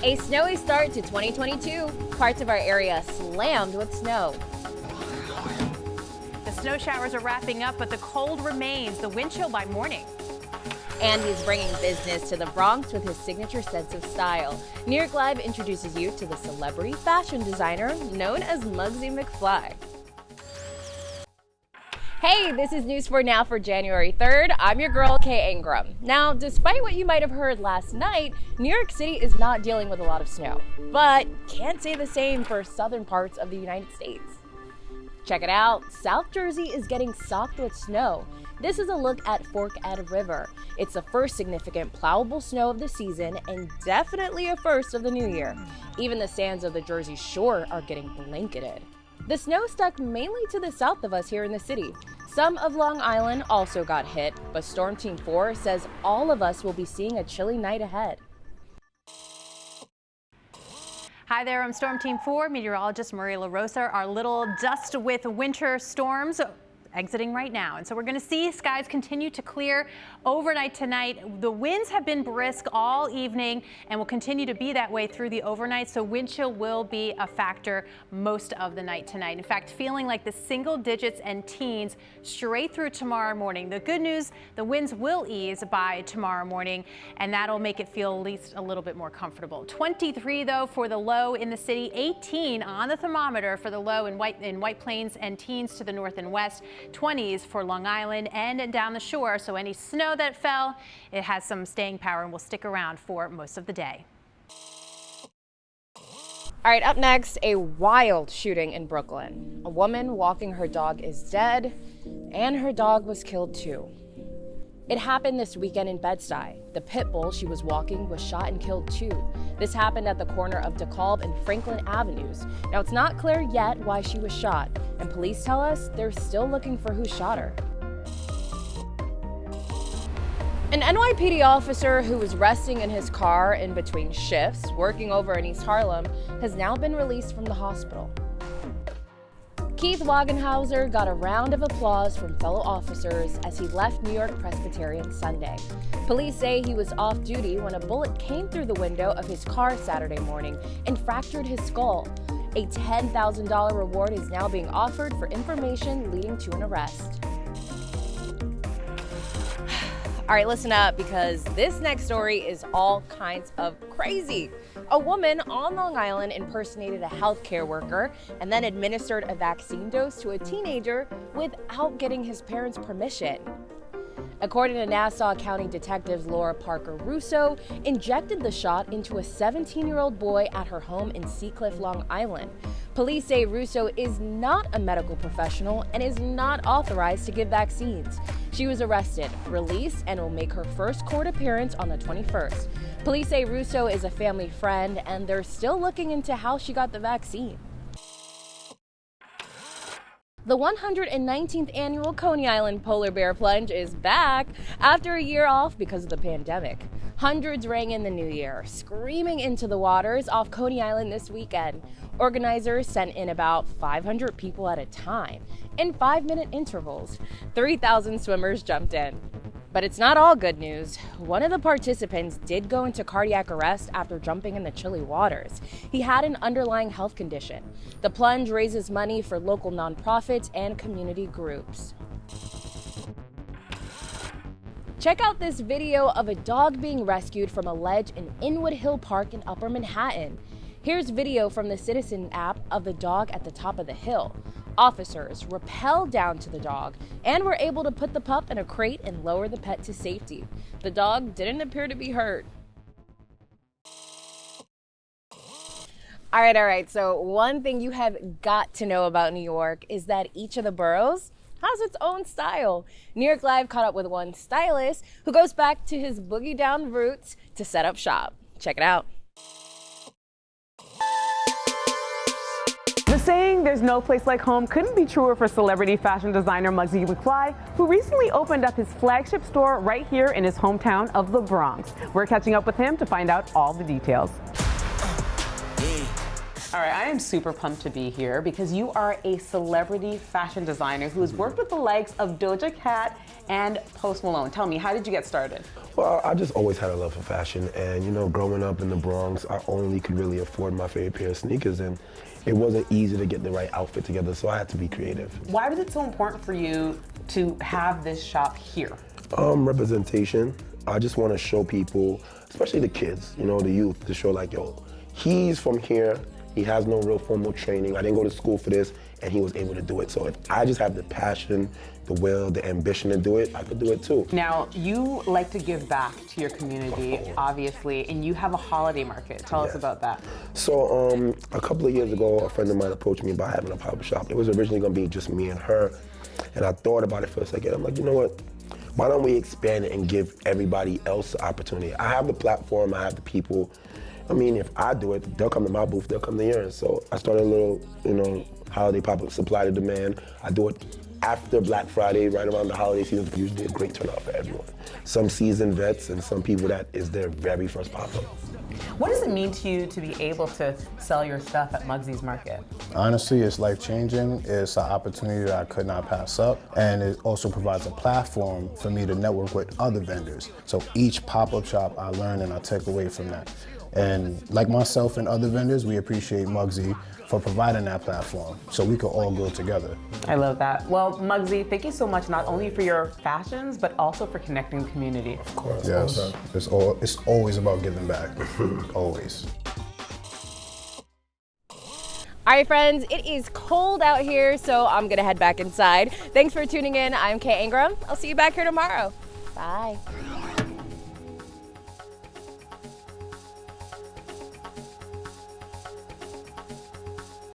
A snowy start to 2022. Parts of our area slammed with snow. The snow showers are wrapping up, but the cold remains. The wind chill by morning. And he's bringing business to the Bronx with his signature sense of style. New York Live introduces you to the celebrity fashion designer known as Muggsy McFly. Hey, this is News 4 Now for January 3rd. I'm your girl, Kay Ingram. Now, despite what you might have heard last night, New York City is not dealing with a lot of snow, but can't say the same for southern parts of the United States. Check it out, South Jersey is getting socked with snow. This is a look at Fork Ed River. It's the first significant plowable snow of the season and definitely a first of the new year. Even the sands of the Jersey Shore are getting blanketed. The snow stuck mainly to the south of us here in the city. Some of Long Island also got hit, but Storm Team 4 says all of us will be seeing a chilly night ahead. Hi there, I'm Storm Team 4 meteorologist Maria LaRosa. Our little dust with winter storms exiting right now. And so we're going to see skies continue to clear overnight tonight. The winds have been brisk all evening and will continue to be that way through the overnight. So wind chill will be a factor most of the night tonight. In fact, feeling like the single digits and teens straight through tomorrow morning. The good news, the winds will ease by tomorrow morning, and that'll make it feel at least a little bit more comfortable. 23 though for the low in the city, 18 on the thermometer for the low in White Plains and teens to the north and west. 20s for Long Island and down the shore. So any snow that fell, it has some staying power and will stick around for most of the day. All right, up next, a wild shooting in Brooklyn. A woman walking her dog is dead, and her dog was killed too. It happened this weekend in Bed-Stuy. The pit bull she was walking was shot and killed too. This happened at the corner of DeKalb and Franklin Avenues. Now, it's not clear yet why she was shot, and police tell us they're still looking for who shot her. An NYPD officer who was resting in his car in between shifts, working over in East Harlem, has now been released from the hospital. Keith Wagenhauser got a round of applause from fellow officers as he left New York Presbyterian Sunday. Police say he was off duty when a bullet came through the window of his car Saturday morning and fractured his skull. A $10,000 reward is now being offered for information leading to an arrest. All right, listen up, because this next story is all kinds of crazy. A woman on Long Island impersonated a healthcare worker and then administered a vaccine dose to a teenager without getting his parents' permission. According to Nassau County detectives Laura Parker Russo, injected the shot into a 17-year-old boy at her home in Seacliff, Long Island. Police say Russo is not a medical professional and is not authorized to give vaccines. She was arrested, released, and will make her first court appearance on the 21st. Police say Russo is a family friend, and they're still looking into how she got the vaccine. The 119th annual Coney Island Polar Bear Plunge is back after a year off because of the pandemic. Hundreds rang in the new year, screaming into the waters off Coney Island this weekend. Organizers sent in about 500 people at a time in 5-minute intervals. 3,000 swimmers jumped in. But it's not all good news. One of the participants did go into cardiac arrest after jumping in the chilly waters. He had an underlying health condition. The plunge raises money for local nonprofits and community groups. Check out this video of a dog being rescued from a ledge in Inwood Hill Park in Upper Manhattan. Here's video from the Citizen app of the dog at the top of the hill. Officers rappelled down to the dog and were able to put the pup in a crate and lower the pet to safety. The dog didn't appear to be hurt. All right. So one thing you have got to know about New York is that each of the boroughs has its own style. New York Live caught up with one stylist who goes back to his boogie down roots to set up shop. Check it out. The saying, "there's no place like home," couldn't be truer for celebrity fashion designer Muggsy McFly, who recently opened up his flagship store right here in his hometown of the Bronx. We're catching up with him to find out all the details. All right, I am super pumped to be here because you are a celebrity fashion designer who has worked with the likes of Doja Cat and Post Malone. Tell me, how did you get started? Well, I just always had a love for fashion, and you know, growing up in the Bronx, I only could really afford my favorite pair of sneakers, and it wasn't easy to get the right outfit together, so I had to be creative. Why was it so important for you to have this shop here? Representation. I just want to show people, especially the kids, you know, the youth, to show like, yo, he's from here, he has no real formal training, I didn't go to school for this, and he was able to do it. So if I just have the passion, the will, the ambition to do it, I could do it too. Now, you like to give back to your community, obviously, and you have a holiday market. Tell us about that. So a couple of years ago, a friend of mine approached me about having a pop-up shop. It was originally gonna be just me and her, and I thought about it for a second. I'm like, you know what? Why don't we expand it and give everybody else the opportunity? I have the platform, I have the people. I mean, if I do it, they'll come to my booth, they'll come to yours. So I started a little, you know, holiday pop-up, supply to demand. I do it after Black Friday, right around the holiday season. It's usually a great turnout for everyone. Some seasoned vets and some people that is their very first pop-up. What does it mean to you to be able to sell your stuff at Mugsy's Market? Honestly, it's life-changing. It's an opportunity that I could not pass up, and it also provides a platform for me to network with other vendors. So each pop-up shop I learn and I take away from that. And like myself and other vendors, we appreciate Mugsy for providing that platform so we could all grow together. I love that. Well, Mugsy, thank you so much, not only for your fashions, but also for connecting the community. Of course. Yes, it's always about giving back, always. All right, friends, it is cold out here, so I'm gonna head back inside. Thanks for tuning in. I'm Kay Ingram. I'll see you back here tomorrow. Bye.